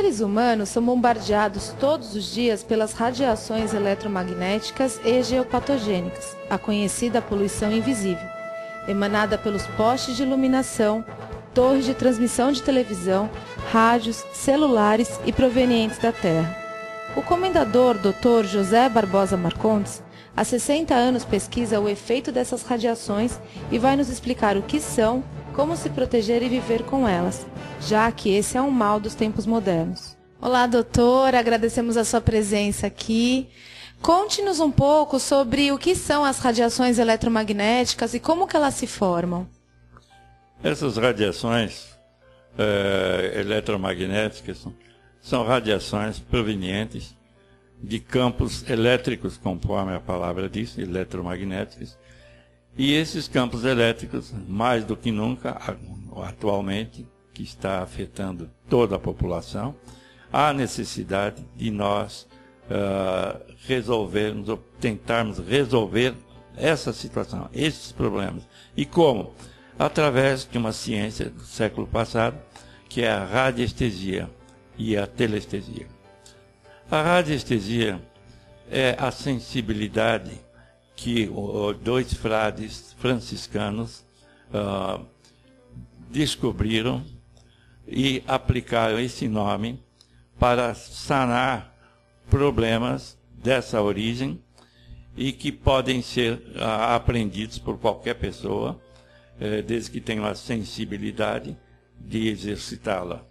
seres humanos são bombardeados todos os dias pelas radiações eletromagnéticas e geopatogênicas, a conhecida poluição invisível, emanada pelos postes de iluminação, torres de transmissão de televisão, rádios, celulares e provenientes da Terra. O comendador Dr. José Barbosa Marcondes, há 60 anos pesquisa o efeito dessas radiações e vai nos explicar o que são, como se proteger e viver com elas, já que esse é um mal dos tempos modernos. Olá, doutor, agradecemos a sua presença aqui. Conte-nos um pouco sobre o que são as radiações eletromagnéticas e como que elas se formam. Essas radiações eletromagnéticas são radiações provenientes de campos elétricos, conforme a palavra diz, eletromagnéticos. E esses campos elétricos, mais do que nunca, atualmente, que está afetando toda a população, há necessidade de nós resolvermos, ou tentarmos resolver essa situação, esses problemas. E como? Através de uma ciência do século passado, que é a radiestesia e a telestesia. A radiestesia é a sensibilidade que dois frades franciscanos descobriram e aplicaram esse nome para sanar problemas dessa origem e que podem ser aprendidos por qualquer pessoa, desde que tenha a sensibilidade de exercitá-la.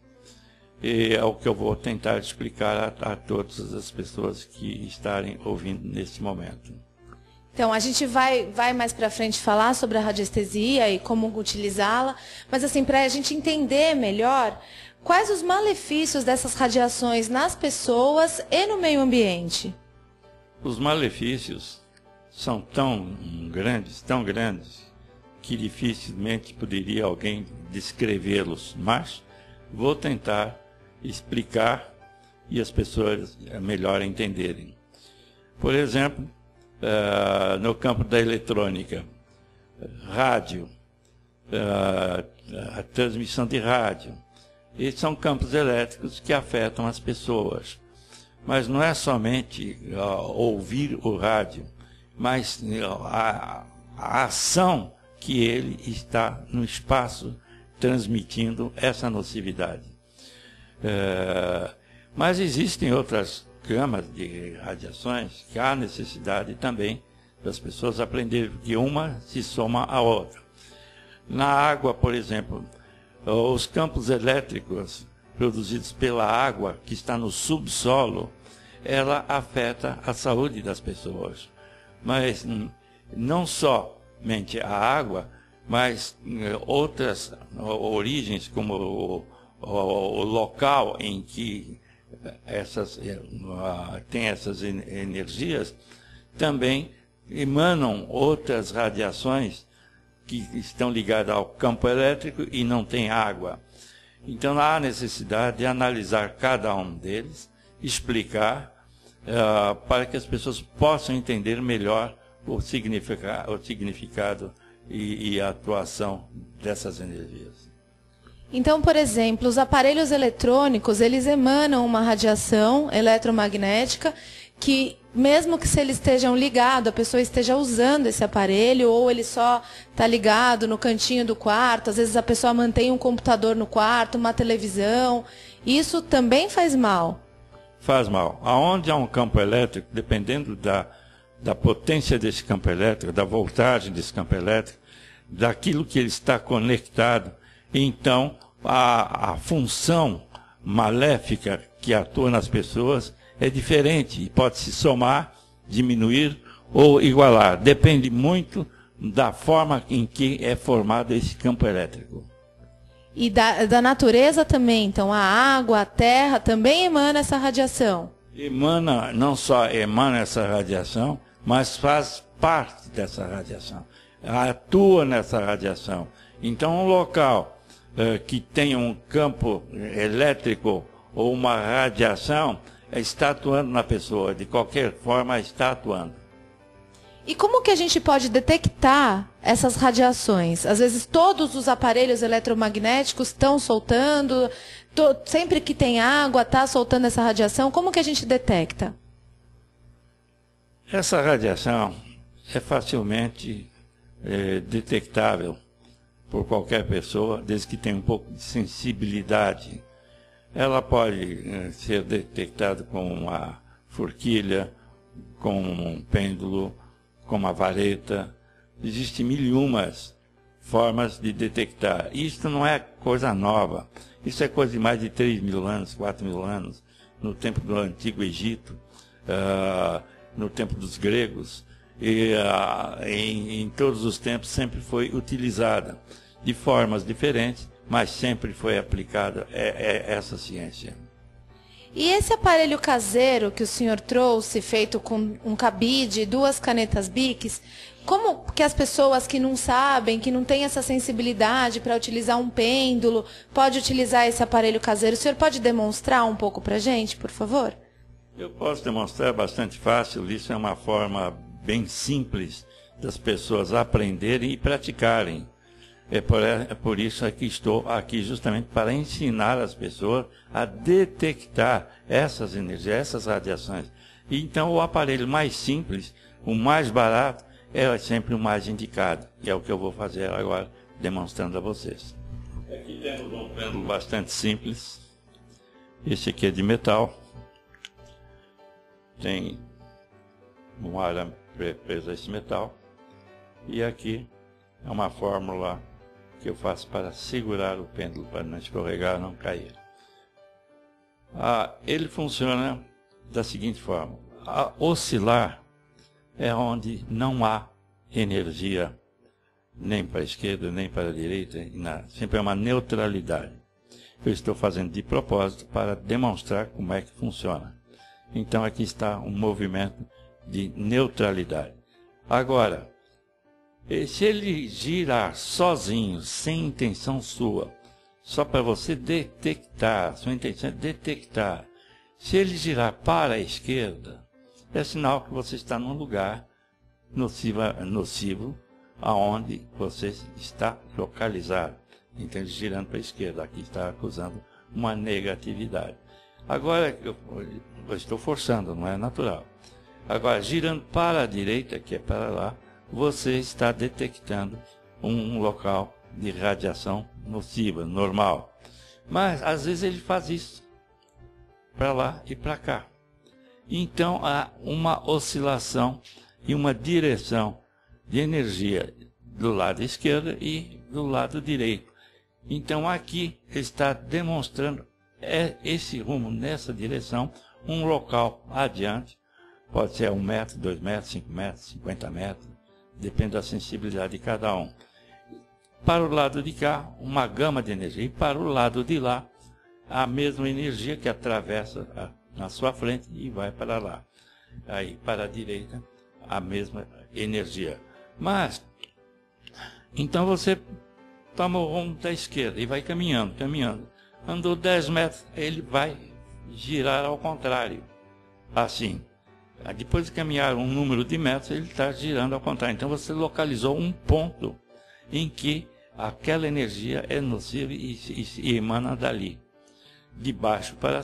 E é o que eu vou tentar explicar a todas as pessoas que estarem ouvindo nesse momento. Então, a gente vai mais para frente falar sobre a radiestesia e como utilizá-la, mas assim, para a gente entender melhor, quais os malefícios dessas radiações nas pessoas e no meio ambiente? Os malefícios são tão grandes, que dificilmente poderia alguém descrevê-los, mas vou tentar explicar e as pessoas melhor entenderem. Por exemplo, no campo da eletrônica, rádio, a transmissão de rádio, esses são campos elétricos que afetam as pessoas. Mas não é somente ouvir o rádio, mas a ação que ele está no espaço transmitindo essa nocividade. Mas existem outras gamas de radiações que há necessidade também das pessoas aprenderem que uma se soma à outra. Na água, por exemplo, os campos elétricos produzidos pela água que está no subsolo, ela afeta a saúde das pessoas. Mas não somente a água, mas outras origens, como o local em que tem essas energias, também emanam outras radiações que estão ligadas ao campo elétrico e não tem água. Então há necessidade de analisar cada um deles, explicar, para que as pessoas possam entender melhor o significado e a atuação dessas energias. Então, por exemplo, os aparelhos eletrônicos, eles emanam uma radiação eletromagnética que, mesmo que se eles estejam ligados, a pessoa esteja usando esse aparelho, ou ele só está ligado no cantinho do quarto, às vezes a pessoa mantém um computador no quarto, uma televisão, isso também faz mal? Faz mal. Aonde há um campo elétrico, dependendo da potência desse campo elétrico, da voltagem desse campo elétrico, daquilo que ele está conectado, então a função maléfica que atua nas pessoas é diferente e pode se somar, diminuir ou igualar. Depende muito da forma em que é formado esse campo elétrico. E da natureza também, então a água, a terra também emana essa radiação? Emana, não só emana essa radiação, mas faz parte dessa radiação, atua nessa radiação. Então um local que tem um campo elétrico ou uma radiação está atuando na pessoa, de qualquer forma está atuando. E como que a gente pode detectar essas radiações? Às vezes todos os aparelhos eletromagnéticos estão soltando, sempre que tem água, está soltando essa radiação? Como que a gente detecta? Essa radiação é facilmente detectável por qualquer pessoa, desde que tenha um pouco de sensibilidade. Ela pode ser detectada com uma forquilha, com um pêndulo, com uma vareta. Existem mil e umas formas de detectar. Isto não é coisa nova. Isso é coisa de mais de 3.000 anos, 4.000 anos, no tempo do Antigo Egito, no tempo dos gregos, e em todos os tempos sempre foi utilizada, de formas diferentes, mas sempre foi aplicada essa ciência. E esse aparelho caseiro que o senhor trouxe, feito com um cabide e 2 canetas Bics, como que as pessoas que não sabem, que não têm essa sensibilidade para utilizar um pêndulo, pode utilizar esse aparelho caseiro? O senhor pode demonstrar um pouco para a gente, por favor? Eu posso demonstrar bastante fácil. Isso é uma forma bem simples das pessoas aprenderem e praticarem. É por isso que estou aqui justamente para ensinar as pessoas a detectar essas energias, essas radiações. E então o aparelho mais simples, o mais barato, é sempre o mais indicado. E é o que eu vou fazer agora, demonstrando a vocês. Aqui temos um pêndulo bastante simples. Esse aqui é de metal. Tem um arame preso a esse metal. E aqui é uma fórmula que eu faço para segurar o pêndulo, para não escorregar, não cair. Ele funciona da seguinte forma. Oscilar é onde não há energia, nem para a esquerda, nem para a direita, sempre é uma neutralidade. Eu estou fazendo de propósito para demonstrar como é que funciona. Então aqui está um movimento de neutralidade. Agora, se ele girar sozinho, sem intenção sua, só para você detectar, sua intenção é detectar. Se ele girar para a esquerda, é sinal que você está num lugar nocivo, aonde você está localizado. Então ele girando para a esquerda, aqui está acusando uma negatividade. Agora, eu estou forçando, não é natural. Agora, girando para a direita, que é para lá, você está detectando um local de radiação nociva, normal. Mas, às vezes, ele faz isso para lá e para cá. Então, há uma oscilação e uma direção de energia do lado esquerdo e do lado direito. Então, aqui está demonstrando esse rumo nessa direção, um local adiante. Pode ser 1 metro, 2 metros, 5 metros, 50 metros. Depende da sensibilidade de cada um. Para o lado de cá, uma gama de energia. E para o lado de lá, a mesma energia que atravessa na sua frente e vai para lá. Aí, para a direita, a mesma energia. Mas, então você toma o rumo da esquerda e vai caminhando. Andou 10 metros, ele vai girar ao contrário. Assim. Depois de caminhar um número de metros, ele está girando ao contrário. Então você localizou um ponto em que aquela energia é nociva e emana dali, de baixo para